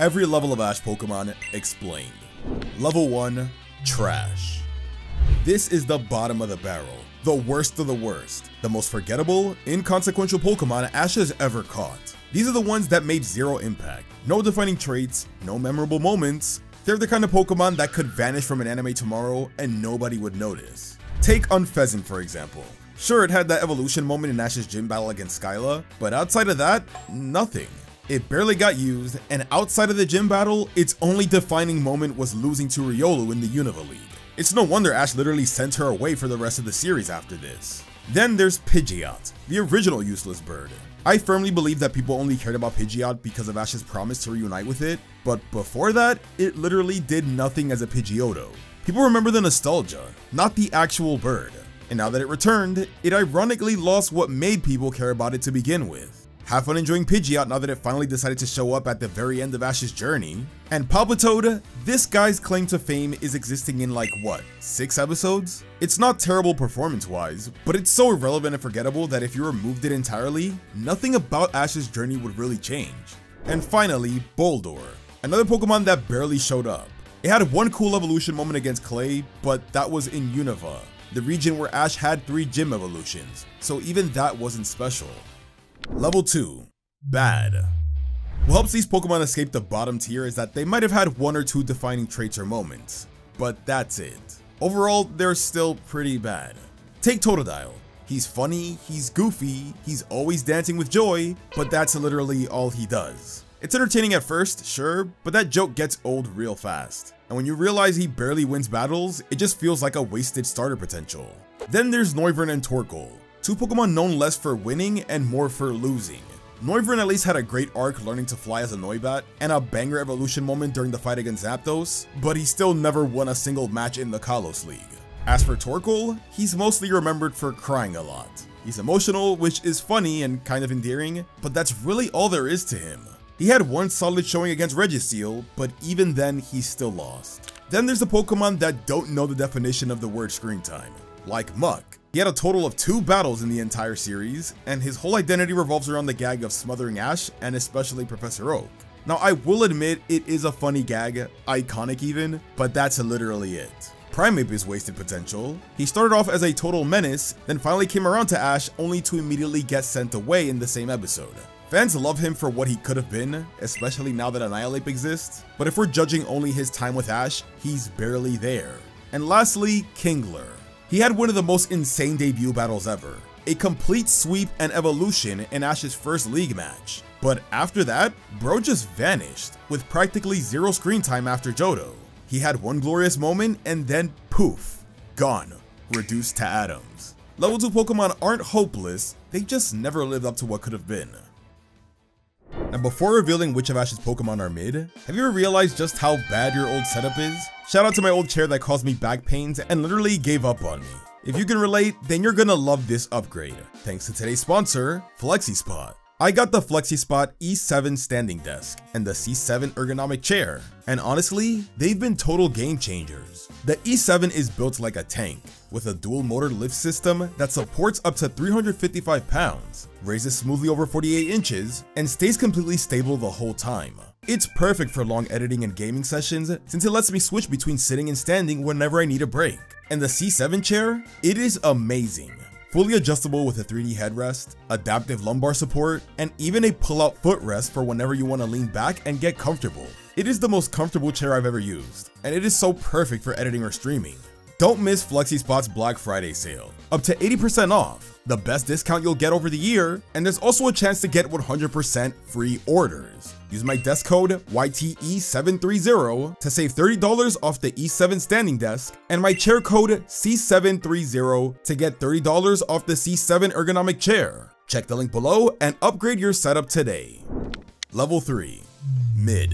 Every level of Ash Pokemon explained. Level 1, Trash. This is the bottom of the barrel, the worst of the worst, the most forgettable, inconsequential Pokemon Ash has ever caught. These are the ones that made zero impact, no defining traits, no memorable moments. They're the kind of Pokemon that could vanish from an anime tomorrow and nobody would notice. Take Unfezant for example. Sure, it had that evolution moment in Ash's gym battle against Skyla, but outside of that, nothing. It barely got used, and outside of the gym battle, its only defining moment was losing to Riolu in the Unova League. It's no wonder Ash literally sent her away for the rest of the series after this. Then there's Pidgeot, the original useless bird. I firmly believe that people only cared about Pidgeot because of Ash's promise to reunite with it, but before that, it literally did nothing as a Pidgeotto. People remember the nostalgia, not the actual bird. And now that it returned, it ironically lost what made people care about it to begin with. Have fun enjoying Pidgeot now that it finally decided to show up at the very end of Ash's journey. And Palpitoad, this guy's claim to fame is existing in like what, 6 episodes? It's not terrible performance-wise, but it's so irrelevant and forgettable that if you removed it entirely, nothing about Ash's journey would really change. And finally, Boldore, another Pokemon that barely showed up. It had one cool evolution moment against Clay, but that was in Unova, the region where Ash had 3 gym evolutions, so even that wasn't special. Level 2, Bad. What helps these Pokemon escape the bottom tier is that they might have had 1 or 2 defining traits or moments, but that's it. Overall, they're still pretty bad. Take Totodile. He's funny, he's goofy, he's always dancing with joy, but that's literally all he does. It's entertaining at first, sure, but that joke gets old real fast. And when you realize he barely wins battles, it just feels like a wasted starter potential. Then there's Noivern and Torkoal, 2 Pokemon known less for winning and more for losing. Noivern at least had a great arc learning to fly as a Noibat, and a banger evolution moment during the fight against Zapdos, but he still never won a single match in the Kalos League. As for Torkoal, he's mostly remembered for crying a lot. He's emotional, which is funny and kind of endearing, but that's really all there is to him. He had one solid showing against Registeel, but even then he still lost. Then there's the Pokemon that don't know the definition of the word screen time, like Muck. He had a total of 2 battles in the entire series, and his whole identity revolves around the gag of smothering Ash and especially Professor Oak. Now I will admit it is a funny gag, iconic even, but that's literally it. Primeape is wasted potential. He started off as a total menace, then finally came around to Ash only to immediately get sent away in the same episode. Fans love him for what he could have been, especially now that Annihilape exists, but if we're judging only his time with Ash, he's barely there. And lastly, Kingler. He had one of the most insane debut battles ever, a complete sweep and evolution in Ash's first league match. But after that, bro just vanished, with practically 0 screen time after Johto. He had one glorious moment and then poof, gone, reduced to atoms. Level 2 Pokemon aren't hopeless, they just never lived up to what could have been. Now before revealing which of Ash's Pokemon are mid, have you ever realized just how bad your old setup is? Shout out to my old chair that caused me back pains and literally gave up on me. If you can relate, then you're gonna love this upgrade, thanks to today's sponsor, FlexiSpot. I got the FlexiSpot E7 standing desk and the C7 ergonomic chair, and honestly, they've been total game changers. The E7 is built like a tank, with a dual motor lift system that supports up to 355 pounds, raises smoothly over 48 inches, and stays completely stable the whole time. It's perfect for long editing and gaming sessions since it lets me switch between sitting and standing whenever I need a break. And the C7 chair, it is amazing. Fully adjustable with a 3D headrest, adaptive lumbar support, and even a pull-out footrest for whenever you want to lean back and get comfortable. It is the most comfortable chair I've ever used, and it is so perfect for editing or streaming. Don't miss FlexiSpot's Black Friday sale, up to 80% off, the best discount you'll get over the year, and there's also a chance to get 100% free orders. Use my desk code YTE730 to save $30 off the E7 standing desk, and my chair code C730 to get $30 off the C7 ergonomic chair. Check the link below and upgrade your setup today. Level 3, Mid.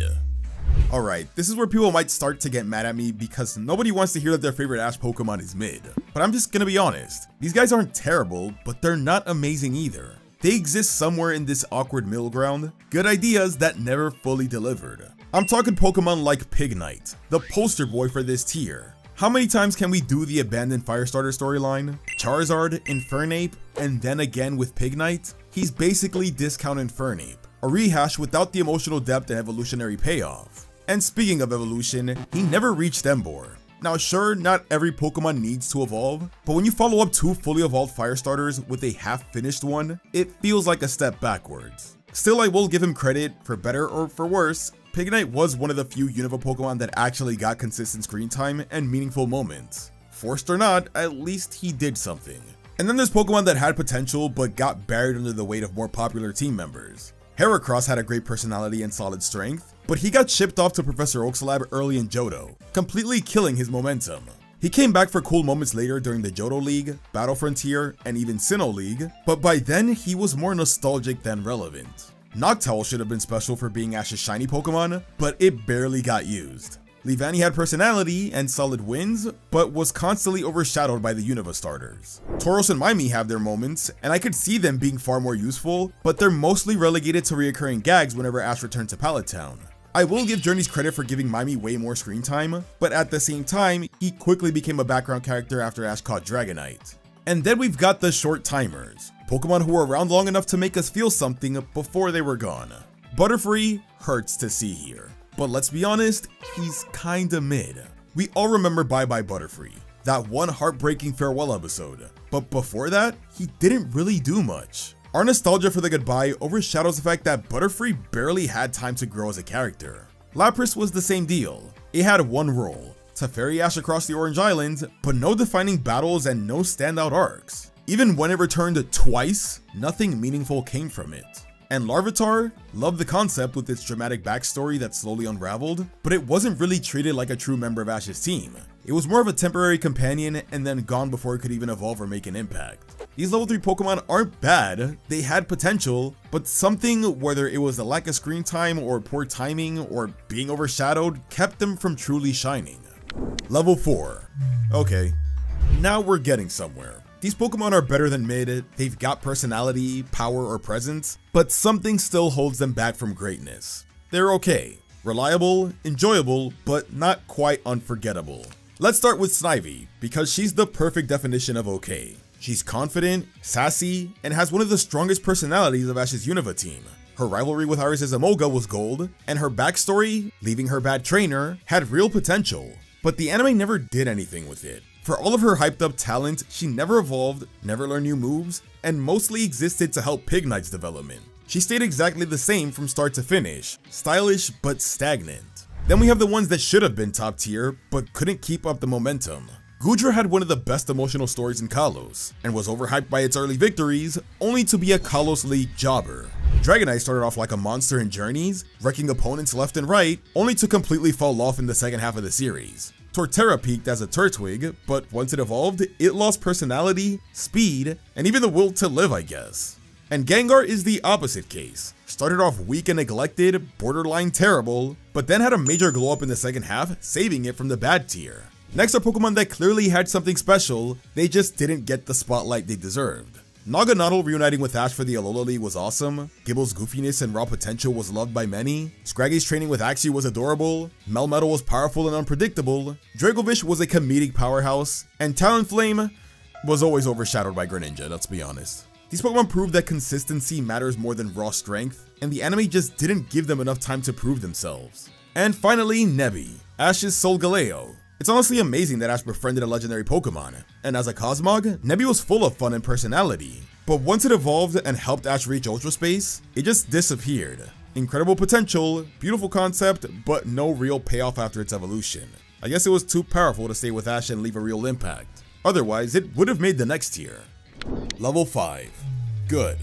Alright, this is where people might start to get mad at me because nobody wants to hear that their favorite Ash Pokemon is mid. But I'm just gonna be honest, these guys aren't terrible, but they're not amazing either. They exist somewhere in this awkward middle ground, good ideas that never fully delivered. I'm talking Pokemon like Pignite, the poster boy for this tier. How many times can we do the abandoned Firestarter storyline? Charizard, Infernape, and then again with Pignite? He's basically discount Infernape. a rehash without the emotional depth and evolutionary payoff. And speaking of evolution, he never reached Emboar. Now sure, not every Pokemon needs to evolve, but when you follow up 2 fully evolved fire starters with a half-finished one, it feels like a step backwards. Still, I will give him credit. For better or for worse, Pignite was one of the few Unova Pokemon that actually got consistent screen time and meaningful moments. Forced or not, at least he did something. And then there's Pokemon that had potential but got buried under the weight of more popular team members. Heracross had a great personality and solid strength, but he got shipped off to Professor Oak's lab early in Johto, completely killing his momentum. He came back for cool moments later during the Johto League, Battle Frontier, and even Sinnoh League, but by then he was more nostalgic than relevant. Noctowl should have been special for being Ash's shiny Pokemon, but it barely got used. Leavanny had personality and solid wins, but was constantly overshadowed by the Unova starters. Tauros and Mimey have their moments, and I could see them being far more useful, but they're mostly relegated to reoccurring gags whenever Ash returns to Pallet Town. I will give Journey's credit for giving Mimey way more screen time, but at the same time, he quickly became a background character after Ash caught Dragonite. And then we've got the short timers, Pokemon who were around long enough to make us feel something before they were gone. Butterfree hurts to see here, but let's be honest, he's kinda mid. We all remember Bye Bye Butterfree, that one heartbreaking farewell episode, but before that, he didn't really do much. Our nostalgia for the goodbye overshadows the fact that Butterfree barely had time to grow as a character. Lapras was the same deal. It had one role, to ferry Ash across the Orange Islands, but no defining battles and no standout arcs. Even when it returned twice, nothing meaningful came from it. And Larvitar loved the concept with its dramatic backstory that slowly unraveled, but it wasn't really treated like a true member of Ash's team. It was more of a temporary companion and then gone before it could even evolve or make an impact. These level 3 Pokemon aren't bad, they had potential, but something, whether it was a lack of screen time or poor timing or being overshadowed, kept them from truly shining. Level 4. Okay, now we're getting somewhere. These Pokemon are better than mid, they've got personality, power, or presence, but something still holds them back from greatness. They're okay, reliable, enjoyable, but not quite unforgettable. Let's start with Snivy, because she's the perfect definition of okay. She's confident, sassy, and has one of the strongest personalities of Ash's Unova team. Her rivalry with Iris' Emolga was gold, and her backstory, leaving her bad trainer, had real potential, but the anime never did anything with it. For all of her hyped up talent, she never evolved, never learned new moves, and mostly existed to help Pignite's development. She stayed exactly the same from start to finish, stylish but stagnant. Then we have the ones that should have been top tier, but couldn't keep up the momentum. Goodra had one of the best emotional stories in Kalos, and was overhyped by its early victories, only to be a Kalos League jobber. Dragonite started off like a monster in Journeys, wrecking opponents left and right, only to completely fall off in the second half of the series. Torterra peaked as a Turtwig, but once it evolved, it lost personality, speed, and even the will to live, I guess. And Gengar is the opposite case. Started off weak and neglected, borderline terrible, but then had a major glow up in the second half, saving it from the bad tier. Next are Pokemon that clearly had something special, they just didn't get the spotlight they deserved. Naganadel reuniting with Ash for the Alola League was awesome, Gibble's goofiness and raw potential was loved by many, Scraggy's training with Axew was adorable, Melmetal was powerful and unpredictable, Dracovish was a comedic powerhouse, and Talonflame was always overshadowed by Greninja, let's be honest. These Pokemon proved that consistency matters more than raw strength, and the anime just didn't give them enough time to prove themselves. And finally, Nebby, Ash's Solgaleo. It's honestly amazing that Ash befriended a legendary Pokemon, and as a Cosmog, Nebby was full of fun and personality, but once it evolved and helped Ash reach Ultra Space, it just disappeared. Incredible potential, beautiful concept, but no real payoff after its evolution. I guess it was too powerful to stay with Ash and leave a real impact. Otherwise, it would have made the next tier. Level 5. Good.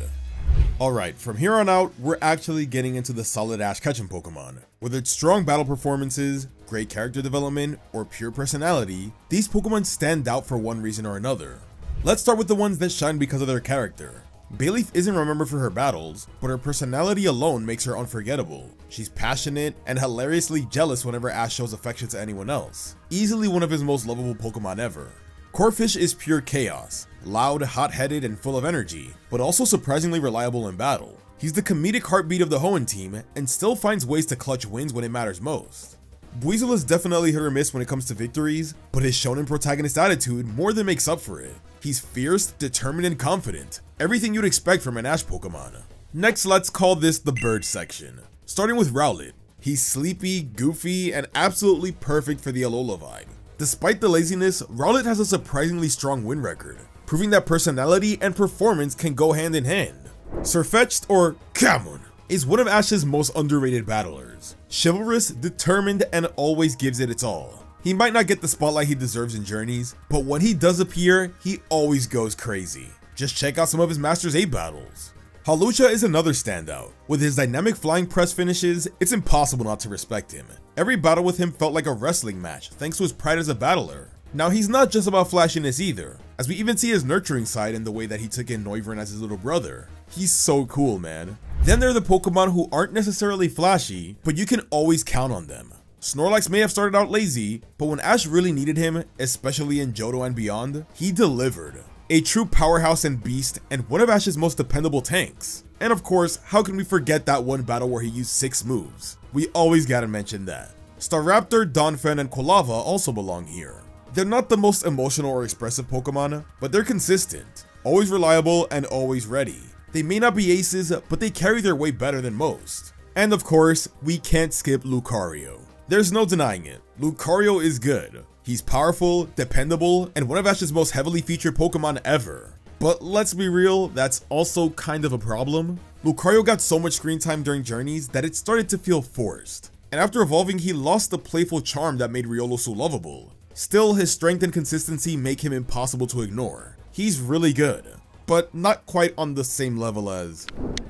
Alright, from here on out, we're actually getting into the solid Ash Ketchum Pokemon. Whether it's strong battle performances, great character development, or pure personality, these Pokemon stand out for one reason or another. Let's start with the ones that shine because of their character. Bayleaf isn't remembered for her battles, but her personality alone makes her unforgettable. She's passionate and hilariously jealous whenever Ash shows affection to anyone else. Easily one of his most lovable Pokemon ever. Corphish is pure chaos, loud, hot-headed, and full of energy, but also surprisingly reliable in battle. He's the comedic heartbeat of the Hoenn team, and still finds ways to clutch wins when it matters most. Buizel is definitely hit or miss when it comes to victories, but his shonen protagonist attitude more than makes up for it. He's fierce, determined, and confident, everything you'd expect from an Ash Pokemon. Next, let's call this the bird section. Starting with Rowlet. He's sleepy, goofy, and absolutely perfect for the Alola vibe. Despite the laziness, Rowlet has a surprisingly strong win record, proving that personality and performance can go hand in hand. Sirfetch'd, or Ketchum, is one of Ash's most underrated battlers. Chivalrous, determined, and always gives it its all. He might not get the spotlight he deserves in Journeys, but when he does appear, he always goes crazy. Just check out some of his Masters 8 battles. Hawlucha is another standout. With his dynamic flying press finishes, it's impossible not to respect him. Every battle with him felt like a wrestling match, thanks to his pride as a battler. Now, he's not just about flashiness either, as we even see his nurturing side in the way that he took in Noivern as his little brother. He's so cool, man. Then there are the Pokemon who aren't necessarily flashy, but you can always count on them. Snorlax may have started out lazy, but when Ash really needed him, especially in Johto and beyond, he delivered. A true powerhouse and beast, and one of Ash's most dependable tanks. And of course, how can we forget that one battle where he used 6 moves? We always gotta mention that. Staraptor, Donphan, and Quilava also belong here. They're not the most emotional or expressive Pokemon, but they're consistent, always reliable, and always ready. They may not be aces, but they carry their weight better than most. And of course, we can't skip Lucario. There's no denying it, Lucario is good. He's powerful, dependable, and one of Ash's most heavily featured Pokemon ever. But let's be real, that's also kind of a problem. Lucario got so much screen time during Journeys that it started to feel forced. And after evolving, he lost the playful charm that made Riolu so lovable. Still, his strength and consistency make him impossible to ignore. He's really good, but not quite on the same level as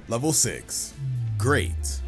level 6. Great.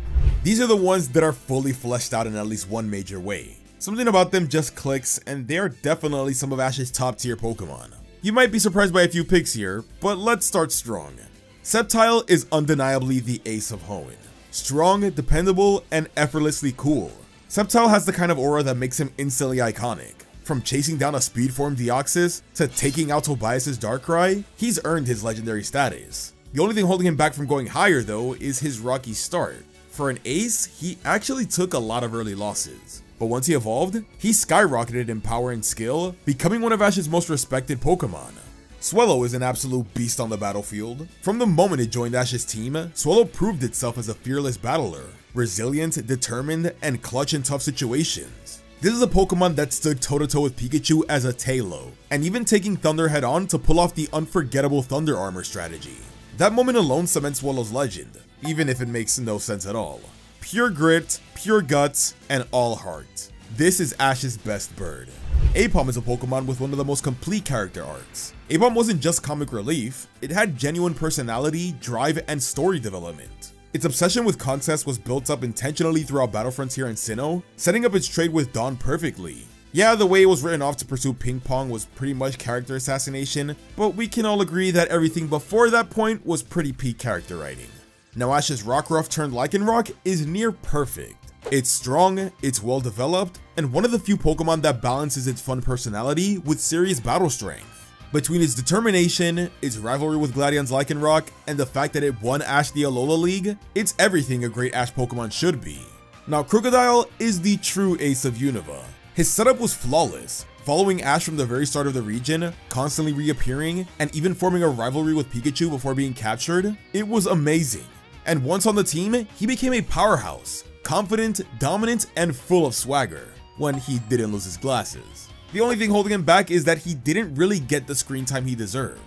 These are the ones that are fully fleshed out in at least one major way. Something about them just clicks, and they are definitely some of Ash's top tier Pokemon. You might be surprised by a few picks here, but let's start strong. Sceptile is undeniably the ace of Hoenn. Strong, dependable, and effortlessly cool. Sceptile has the kind of aura that makes him instantly iconic. From chasing down a speed form Deoxys to taking out Tobias's Darkrai, he's earned his legendary status. The only thing holding him back from going higher though is his rocky start. For an ace, he actually took a lot of early losses. But once he evolved, he skyrocketed in power and skill, becoming one of Ash's most respected Pokemon. Swellow is an absolute beast on the battlefield. From the moment it joined Ash's team, Swellow proved itself as a fearless battler, resilient, determined, and clutch in tough situations. This is a Pokemon that stood toe-to-toe with Pikachu as a Tailo, and even taking Thunder head-on to pull off the unforgettable Thunder Armor strategy. That moment alone cements Swellow's legend, even if it makes no sense at all. Pure grit, pure guts, and all heart. This is Ash's best bird. Aipom is a Pokemon with one of the most complete character arcs. Aipom wasn't just comic relief, it had genuine personality, drive, and story development. Its obsession with contests was built up intentionally throughout Battle Frontier and Sinnoh, setting up its trade with Dawn perfectly. Yeah, the way it was written off to pursue Ping Pong was pretty much character assassination, but we can all agree that everything before that point was pretty peak character writing. Now Ash's Rockruff turned Lycanroc is near perfect. It's strong, it's well developed, and one of the few Pokemon that balances its fun personality with serious battle strength. Between its determination, its rivalry with Gladiion's Lycanroc, and the fact that it won Ash the Alola League, it's everything a great Ash Pokemon should be. Now Crocodile is the true ace of Unova. His setup was flawless, following Ash from the very start of the region, constantly reappearing, and even forming a rivalry with Pikachu before being captured. It was amazing. And once on the team, he became a powerhouse, confident, dominant, and full of swagger, when he didn't lose his glasses. The only thing holding him back is that he didn't really get the screen time he deserved.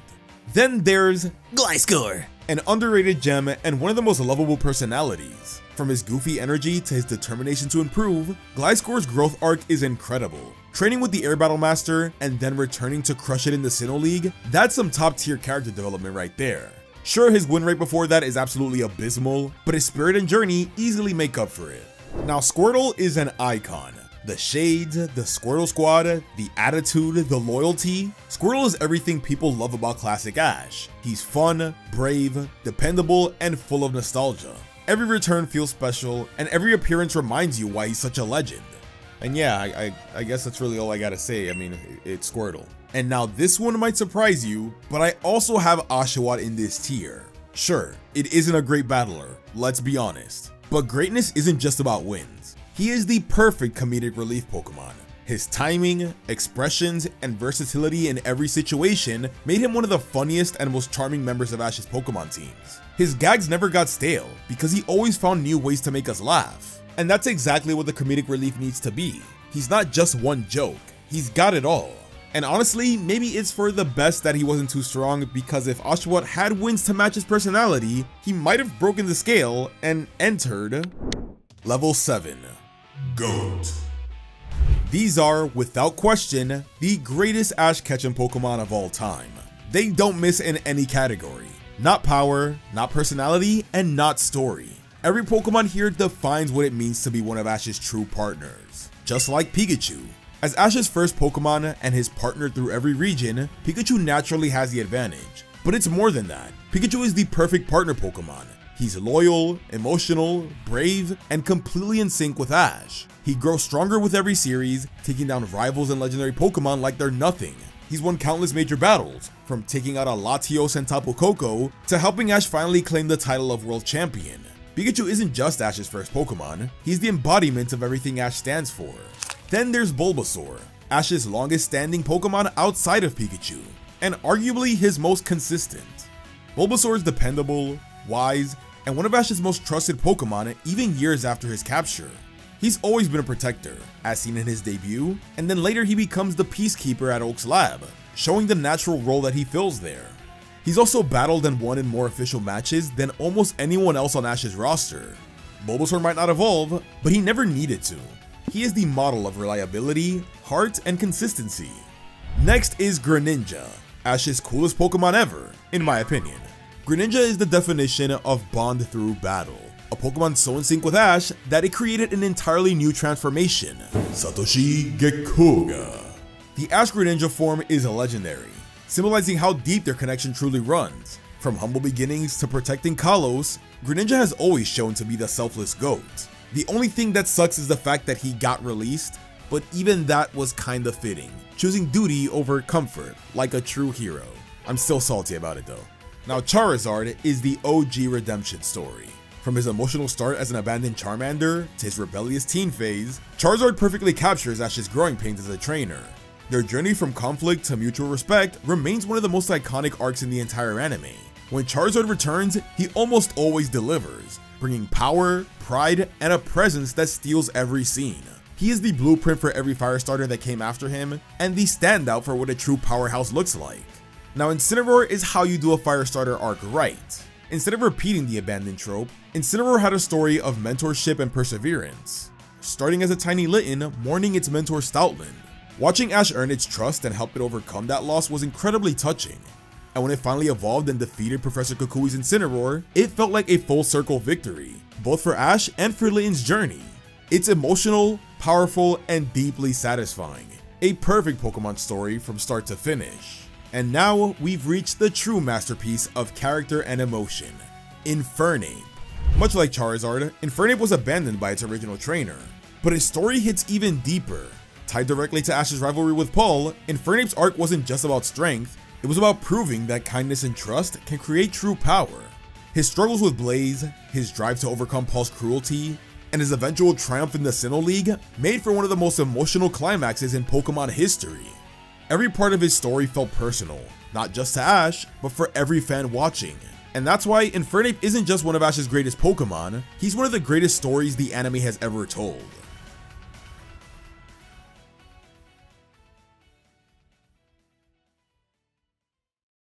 Then there's Gliscor, an underrated gem and one of the most lovable personalities. From his goofy energy to his determination to improve, Gliscor's growth arc is incredible. Training with the Air Battle Master and then returning to crush it in the Sinnoh League, that's some top tier character development right there. Sure, his win rate before that is absolutely abysmal, but his spirit and journey easily make up for it. Now Squirtle is an icon. The shades, the Squirtle Squad, the attitude, the loyalty. Squirtle is everything people love about classic Ash. He's fun, brave, dependable, and full of nostalgia. Every return feels special, and every appearance reminds you why he's such a legend. And yeah, I guess that's really all I gotta say. I mean, it's Squirtle. And now this one might surprise you, but I also have Oshawott in this tier. Sure, it isn't a great battler, let's be honest. But greatness isn't just about wins. He is the perfect comedic relief Pokemon. His timing, expressions, and versatility in every situation made him one of the funniest and most charming members of Ash's Pokemon teams. His gags never got stale because he always found new ways to make us laugh. And that's exactly what the comedic relief needs to be. He's not just one joke, he's got it all. And honestly, maybe it's for the best that he wasn't too strong, because if Oshawott had wins to match his personality, he might have broken the scale and entered Level 7. GOAT. These are, without question, the greatest Ash Ketchum Pokemon of all time. They don't miss in any category. Not power, not personality, and not story. Every Pokemon here defines what it means to be one of Ash's true partners. Just like Pikachu. As Ash's first Pokemon and his partner through every region, Pikachu naturally has the advantage. But it's more than that. Pikachu is the perfect partner Pokemon. He's loyal, emotional, brave, and completely in sync with Ash. He grows stronger with every series, taking down rivals and legendary Pokemon like they're nothing. He's won countless major battles, from taking out a Latios and Tapu Koko to helping Ash finally claim the title of World Champion. Pikachu isn't just Ash's first Pokemon, he's the embodiment of everything Ash stands for. Then there's Bulbasaur, Ash's longest standing Pokemon outside of Pikachu, and arguably his most consistent. Bulbasaur is dependable, wise, and one of Ash's most trusted Pokemon even years after his capture. He's always been a protector, as seen in his debut, and then later he becomes the Peacekeeper at Oak's lab, showing the natural role that he fills there. He's also battled and won in more official matches than almost anyone else on Ash's roster. Bulbasaur might not evolve, but he never needed to. He is the model of reliability, heart, and consistency. Next is Greninja, Ash's coolest Pokemon ever, in my opinion. Greninja is the definition of bond through battle. A Pokemon so in sync with Ash that it created an entirely new transformation, Satoshi Gekkoga. The Ash Greninja form is legendary, symbolizing how deep their connection truly runs. From humble beginnings to protecting Kalos, Greninja has always shown to be the selfless GOAT. The only thing that sucks is the fact that he got released, but even that was kinda fitting, choosing duty over comfort, like a true hero. I'm still salty about it though. Now Charizard is the OG redemption story. From his emotional start as an abandoned Charmander to his rebellious teen phase, Charizard perfectly captures Ash's growing pains as a trainer. Their journey from conflict to mutual respect remains one of the most iconic arcs in the entire anime. When Charizard returns, he almost always delivers, bringing power, pride, and a presence that steals every scene. He is the blueprint for every fire starter that came after him, and the standout for what a true powerhouse looks like. Now Incineroar is how you do a fire starter arc right. Instead of repeating the abandoned trope, Incineroar had a story of mentorship and perseverance. Starting as a tiny Litten, mourning its mentor Stoutland. Watching Ash earn its trust and help it overcome that loss was incredibly touching. And when it finally evolved and defeated Professor Kukui's Incineroar, it felt like a full circle victory, both for Ash and for Litten's journey. It's emotional, powerful, and deeply satisfying. A perfect Pokemon story from start to finish. And now we've reached the true masterpiece of character and emotion, Infernape. Much like Charizard, Infernape was abandoned by its original trainer, but its story hits even deeper. Tied directly to Ash's rivalry with Paul, Infernape's arc wasn't just about strength, it was about proving that kindness and trust can create true power. His struggles with Blaze, his drive to overcome Paul's cruelty, and his eventual triumph in the Sinnoh League made for one of the most emotional climaxes in Pokemon history. Every part of his story felt personal, not just to Ash, but for every fan watching. And that's why Infernape isn't just one of Ash's greatest Pokemon, he's one of the greatest stories the anime has ever told.